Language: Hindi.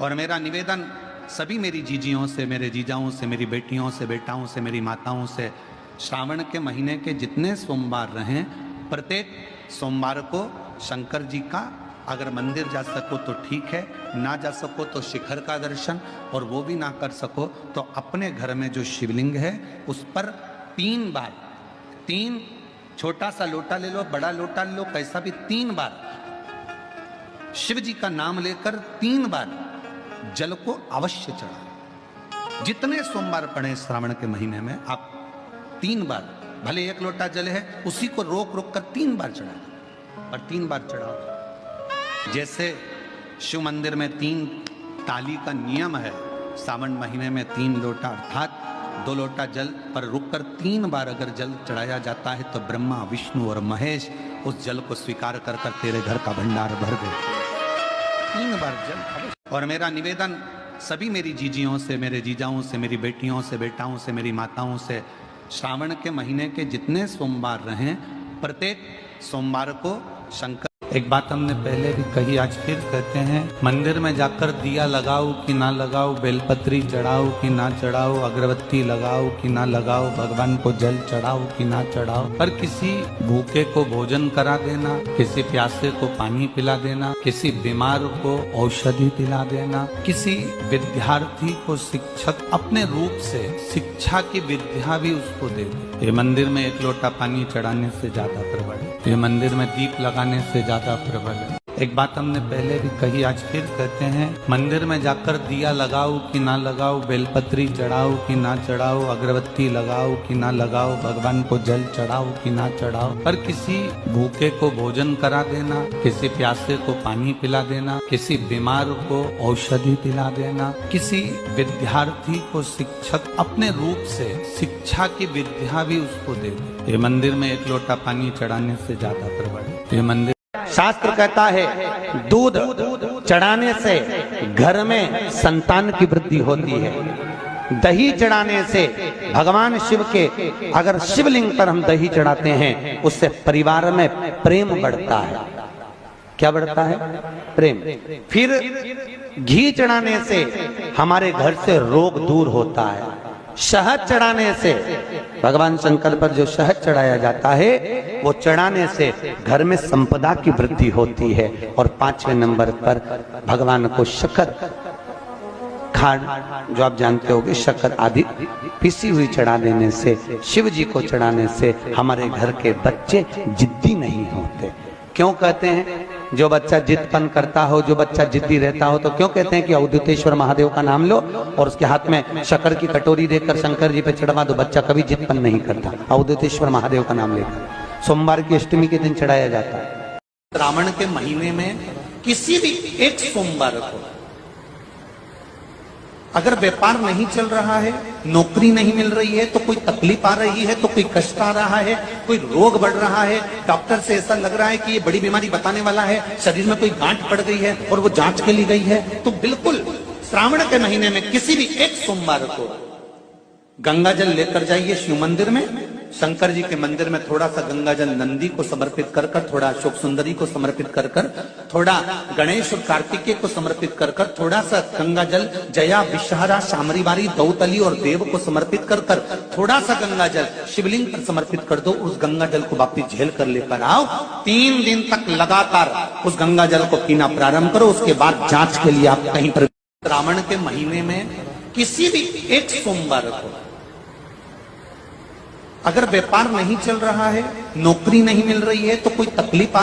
और मेरा निवेदन सभी मेरी जीजियों से, मेरे जीजाओं से, मेरी बेटियों से, बेटाओं से, मेरी माताओं से, श्रावण के महीने के जितने सोमवार रहें, प्रत्येक सोमवार को शंकर जी का अगर मंदिर जा सको तो ठीक है, ना जा सको तो शिखर का दर्शन, और वो भी ना कर सको तो अपने घर में जो शिवलिंग है उस पर 3 बार, 3 छोटा सा लोटा ले लो, बड़ा लोटा ले लो, कैसा भी 3 बार शिव जी का नाम लेकर 3 बार जल को अवश्य चढ़ाएं। जितने सोमवार पड़े श्रावण के महीने में आप 3 बार, भले 1 लोटा जल है उसी को रोक रोक कर 3 बार चढ़ाओ, और 3 बार चढ़ाओ। जैसे शिव मंदिर में 3 ताली का नियम है, सावन महीने में 3 लोटा अर्थात 2 लोटा जल पर रुककर 3 बार अगर जल चढ़ाया जाता है तो ब्रह्मा, विष्णु और महेश उस जल को स्वीकार कर कर तेरे घर का भंडार भर देते। 3 बार जल। और मेरा निवेदन सभी मेरी जीजियों से, मेरे जीजाओं से, मेरी बेटियों से, बेटाओं से, मेरी माताओं से, श्रावण के महीने के जितने सोमवार रहें, प्रत्येक सोमवार को शंकर, एक बात हमने पहले भी कही, आज फिर कहते हैं, मंदिर में जाकर दिया लगाओ कि ना लगाओ, बेलपत्री चढ़ाओ कि ना चढ़ाओ, अगरबत्ती लगाओ कि ना लगाओ, भगवान को जल चढ़ाओ कि ना चढ़ाओ, पर किसी भूखे को भोजन करा देना, किसी प्यासे को पानी पिला देना, किसी बीमार को औषधि पिला देना, किसी विद्यार्थी को शिक्षक अपने रूप से शिक्षा की विद्या भी उसको दे दे, ये मंदिर में 1 लोटा पानी चढ़ाने से ज्यादा प्रबल है, ये मंदिर में दीप लगाने से ज्यादा प्रबल है। एक बात हमने पहले भी कही, आज फिर कहते हैं, मंदिर में जाकर दिया लगाओ कि ना लगाओ, बेलपत्री चढ़ाओ कि ना चढ़ाओ, अगरबत्ती लगाओ कि ना लगाओ, भगवान को जल चढ़ाओ कि ना चढ़ाओ, पर किसी भूखे को भोजन करा देना, किसी प्यासे को पानी पिला देना, किसी बीमार को औषधि पिला देना, किसी विद्यार्थी को शिक्षक अपने रूप से शिक्षा की विद्या भी उसको दे दे, ये मंदिर में 1 लोटा पानी चढ़ाने से ज्यादा प्रबल है। ये मंदिर, शास्त्र कहता है दूध चढ़ाने से घर में संतान की वृद्धि होती है, दही चढ़ाने से भगवान शिव के, अगर शिवलिंग पर हम दही चढ़ाते हैं उससे परिवार में प्रेम बढ़ता है। क्या बढ़ता है? प्रेम। फिर घी चढ़ाने से हमारे घर से रोग दूर होता है। शहद चढ़ाने से, भगवान शंकर पर जो शहद चढ़ाया जाता है वो चढ़ाने से घर में संपदा की वृद्धि होती है। और 5वें नंबर पर भगवान को शक्कर, खांड जो आप जानते होंगे, शक्कर आदि पिसी हुई चढ़ा देने से, शिव जी को चढ़ाने से हमारे घर के बच्चे जिद्दी नहीं होते। क्यों कहते हैं? जो बच्चा जिद्दपन करता हो, जो बच्चा जिद्दी रहता हो, तो क्यों कहते हैं कि अवधूतेश्वर महादेव का नाम लो और उसके हाथ में शक्कर की कटोरी देकर शंकर जी पे चढ़वा दो, बच्चा कभी जिद्दपन नहीं करता। अवधूतेश्वर महादेव का नाम लेकर सोमवार की अष्टमी के दिन चढ़ाया जाता है। श्रावण के महीने में किसी भी एक सोमवार को अगर व्यापार नहीं चल रहा है, नौकरी नहीं मिल रही है, तो कोई तकलीफ आ रही है, तो कोई कष्ट आ रहा है, कोई रोग बढ़ रहा है, डॉक्टर से ऐसा लग रहा है कि ये बड़ी बीमारी बताने वाला है, शरीर में कोई गांठ पड़ गई है और वो जांच के लिए गई है, तो बिल्कुल श्रावण के महीने में किसी भी एक सोमवार को गंगा जल लेकर जाइए शिव मंदिर में, शंकर जी के मंदिर में थोड़ा सा गंगा जल नंदी को समर्पित कर कर, थोड़ा अशोक सुंदरी को समर्पित कर कर, थोड़ा गणेश और कार्तिकेय को समर्पित कर कर, थोड़ा सा गंगा जल जया, विषहरा, शामरीबारी, दौतली और देव को समर्पित कर कर, थोड़ा सा गंगा जल शिवलिंग पर समर्पित कर दो। उस गंगा जल को वापिस झेल कर लेकर आओ। 3 दिन तक लगातार उस गंगा जल को पीना प्रारंभ करो। उसके बाद जांच के लिए आप कहीं पर, श्रावण के महीने में किसी भी एक सोमवार को अगर व्यापार नहीं चल रहा है, नौकरी नहीं मिल रही है, तो कोई तकलीफ